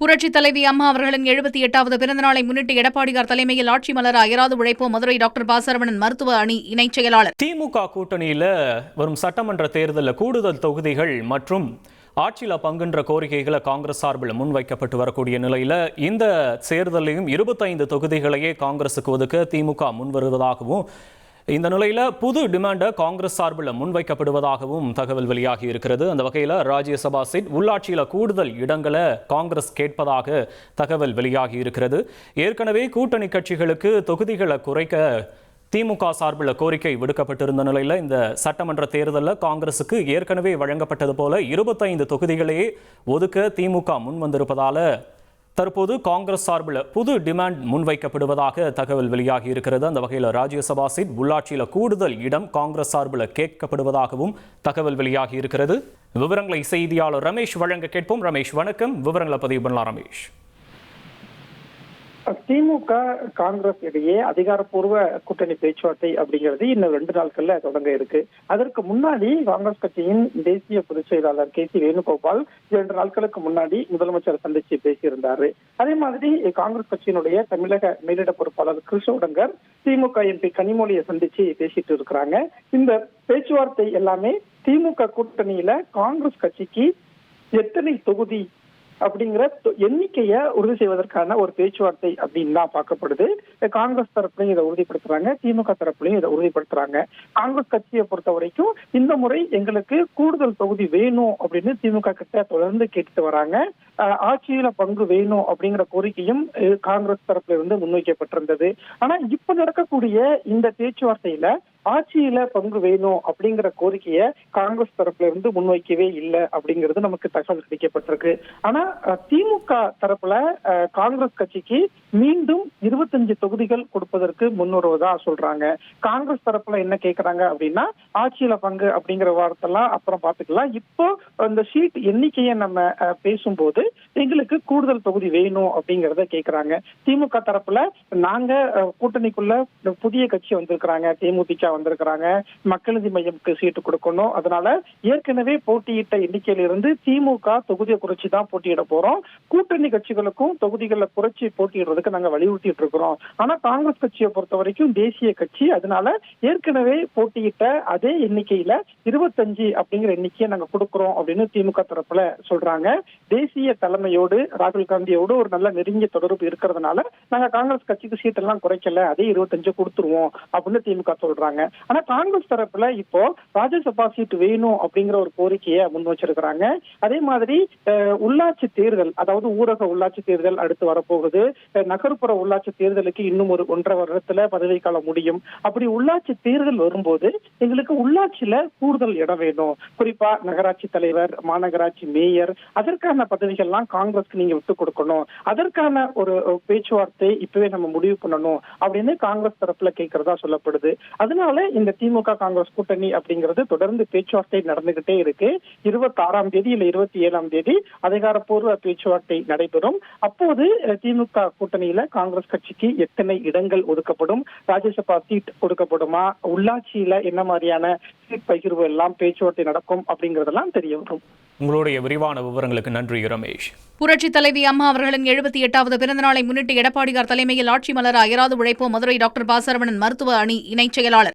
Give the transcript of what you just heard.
புரட்சித் தலைவி அம்மா அவர்களின் 78வது பிறந்தநாளை முன்னிட்டு எடப்பாடியார் தலைமையில் ஆட்சி மலர அயராது உழைப்போம் மதுரை டாக்டர் பாசரவணன் மருத்துவ அணி இணைச் செயலாளர். திமுக கூட்டணியில வரும் சட்டமன்ற தேர்தலில் கூடுதல் தொகுதிகள் மற்றும் ஆட்சியில பங்குன்ற கோரிக்கைகளை காங்கிரஸ் சார்பில் முன்வைக்கப்பட்டு வரக்கூடிய நிலையில இந்த தேர்தலையும் 25 தொகுதிகளையே காங்கிரசுக்கு ஒதுக்க திமுக முன்வருவதாகவும் இந்த நிலையில புது டிமாண்ட காங்கிரஸ் சார்பில் முன்வைக்கப்படுவதாகவும் தகவல் வெளியாகி இருக்கிறது. அந்த வகையில் ராஜ்யசபா சீட் உள்ளாட்சியில கூடுதல் இடங்களை காங்கிரஸ் கேட்பதாக தகவல் வெளியாகி இருக்கிறது. ஏற்கனவே கூட்டணி கட்சிகளுக்கு தொகுதிகளை குறைக்க திமுக சார்பில் கோரிக்கை விடுக்கப்பட்டிருந்த நிலையில் இந்த சட்டமன்ற தேர்தலில் காங்கிரசுக்கு ஏற்கனவே வழங்கப்பட்டது போல 25 தொகுதிகளையே ஒதுக்க திமுக முன்வந்திருப்பதால தற்போது காங்கிரஸ் சார்பில் புது டிமாண்ட் முன்வைக்கப்படுவதாக தகவல் வெளியாகி இருக்கிறது. அந்த வகையில் ராஜ்யசபா சீட் உள்ளாட்சியில் கூடுதல் இடம் காங்கிரஸ் சார்பில் கேட்கப்படுவதாகவும் தகவல் வெளியாகி இருக்கிறது. விவரங்களை செய்தியாளர் ரமேஷ் வழங்க கேட்போம். ரமேஷ் வணக்கம், விவரங்களை பதிவு பண்ணலாம். ரமேஷ், திமுக காங்கிரஸ் இடையே அதிகாரப்பூர்வ கூட்டணி பேச்சுவார்த்தை அப்படிங்கிறது இன்னும் 2 நாட்கள்ல தொடங்க இருக்கு. அதற்கு முன்னாடி காங்கிரஸ் கட்சியின் தேசிய பொதுச் செயலாளர் KC வேணுகோபால் 2 நாட்களுக்கு முன்னாடி முதலமைச்சர் சந்திச்சு பேசியிருந்தாரு. அதே மாதிரி காங்கிரஸ் கட்சியினுடைய தமிழக மேலிட பொறுப்பாளர் கிருஷ்ணோடங்கர் திமுக MP கனிமொழியை சந்திச்சு பேசிட்டு இருக்கிறாங்க. இந்த பேச்சுவார்த்தை எல்லாமே திமுக கூட்டணியில காங்கிரஸ் கட்சிக்கு எத்தனை தொகுதி அப்படிங்கிற எண்ணிக்கையை உறுதி செய்வதற்கான ஒரு பேச்சுவார்த்தை அப்படின்னு தான் பார்க்கப்படுது. காங்கிரஸ் தரப்புலையும் இதை உறுதிப்படுத்துறாங்க, திமுக தரப்புலையும் இதை உறுதிப்படுத்துறாங்க. காங்கிரஸ் கட்சியை பொறுத்த வரைக்கும் இந்த முறை எங்களுக்கு கூடுதல் தொகுதி வேணும் அப்படின்னு திமுக கிட்ட தொடர்ந்து கேட்டுட்டு வராங்க. ஆட்சியில பங்கு வேணும் அப்படிங்கிற கோரிக்கையும் காங்கிரஸ் தரப்புல இருந்து முன்வைக்கப்பட்டிருந்தது. ஆனா இப்ப நடக்கக்கூடிய இந்த பேச்சுவார்த்தையில ஆட்சியில பங்கு வேணும் அப்படிங்கிற கோரிக்கையை காங்கிரஸ் தரப்புல இருந்து முன்வைக்கவே இல்லை அப்படிங்கிறது நமக்கு தகவல் கிடைக்கப்பட்டிருக்கு. ஆனா திமுக தரப்புல காங்கிரஸ் கட்சிக்கு மீண்டும் 25 தொகுதிகள் கொடுப்பதற்கு முன்வருவதா சொல்றாங்க. காங்கிரஸ் தரப்புல என்ன கேட்கறாங்க அப்படின்னா ஆட்சியில பங்கு அப்படிங்கிற வார்த்தைலாம் அப்புறம் பாத்துக்கலாம், இப்போ அந்த சீட் எண்ணிக்கையை நம்ம பேசும்போது எங்களுக்கு கூடுதல் தொகுதி வேணும் அப்படிங்கறத கேட்கறாங்க. திமுக தரப்புல நாங்க கூட்டணிக்குள்ள புதிய கட்சி வந்திருக்கிறாங்க, தேமுதிக வந்திருக்கிறாங்க, மக்கள் நீதி மையம்க்கு சீட்டு கொடுக்கணும், அதனால ஏற்கனவே போட்டியிட்ட எண்ணிக்கையில இருந்து திமுக தொகுதியை குறைச்சிதான் போட்டியிட போறோம், கூட்டணி கட்சிகளுக்கும் தொகுதிகளை குறைச்சி போட்டியிடுறதுக்கு நாங்க வலியுறுத்திட்டு இருக்கிறோம். ஆனா காங்கிரஸ் கட்சியை பொறுத்த வரைக்கும் தேசிய கட்சி, அதனால ஏற்கனவே போட்டியிட்ட அதே எண்ணிக்கையில 25 அப்படிங்கிற எண்ணிக்கையை நாங்க கொடுக்கிறோம் அப்படின்னு திமுக தரப்புல சொல்றாங்க. தேசிய தலைமையோடு ராகுல் காந்தியோடு ஒரு நல்ல நெருங்கிய தொடர்பு இருக்கிறதுனால நாங்க காங்கிரஸ் கட்சிக்கு சீட் எல்லாம் குறைக்கல, அதே 25 கொடுத்துருவோம் அப்படின்னு திமுக சொல்றாங்க. ஆனா காங்கிரஸ் தரப்புல இப்போ ராஜ்யசபா சீட் வேணும் அப்படிங்கிற ஒரு கோரிக்கையை முன் வச்சிருக்கிறாங்க. அதே மாதிரி உள்ளாட்சி தேர்தல், அதாவது ஊரக உள்ளாட்சி தேர்தல் அடுத்து வரப்போகுது. நகர்ப்புற உள்ளாட்சி தேர்தலுக்கு இன்னும் ஒரு 1.5 வருடத்துல பதவி காலம் முடியும். அப்படி உள்ளாட்சி தேர்தல் வரும்போது எங்களுக்கு உள்ளாட்சியில கூடுதல் இடம் வேணும், குறிப்பா நகராட்சி தலைவர், மாநகராட்சி மேயர், அதற்கான பதவிகள்லாம் காங்கிரஸ்க்கு நீங்க விட்டு கொடுக்கணும், அதற்கான ஒரு பேச்சுவார்த்தை இப்பவே நம்ம முடிவு பண்ணணும் அப்படின்னு காங்கிரஸ் தரப்புல கேட்கறதா சொல்லப்படுது. அதனால இந்த திமுக காங்கிரஸ் கூட்டணி அப்படிங்கிறது தொடர்ந்து பேச்சுவார்த்தை நடந்துகிட்டே இருக்கு. 26ஆம் தேதி இல்ல 27ஆம் தேதி அதிகாரப்பூர்வ பேச்சுவார்த்தை நடைபெறும். அப்போது திமுக கூட்டணியில காங்கிரஸ் கட்சிக்கு எத்தனை இடங்கள் ஒதுக்கப்படும், ராஜ்யசபா சீட் கொடுக்கப்படுமா, உள்ளாட்சியில என்ன மாதிரியான சீட் பகிர்வு எல்லாம் பேச்சுவார்த்தை நடக்கும் அப்படிங்கறதெல்லாம் தெரிய வரும். உங்களுடைய விரிவான விவரங்களுக்கு நன்றி ரமேஷ். புரட்சித் தலைவி அம்மா அவர்களின் 78வது பிறந்தநாளை முன்னிட்டு எடப்பாடியார் தலைமையில் ஆட்சி மலர அயராது உழைப்போம் மதுரை டாக்டர் பாசரவணன் மருத்துவ அணி இணைச் செயலாளர்.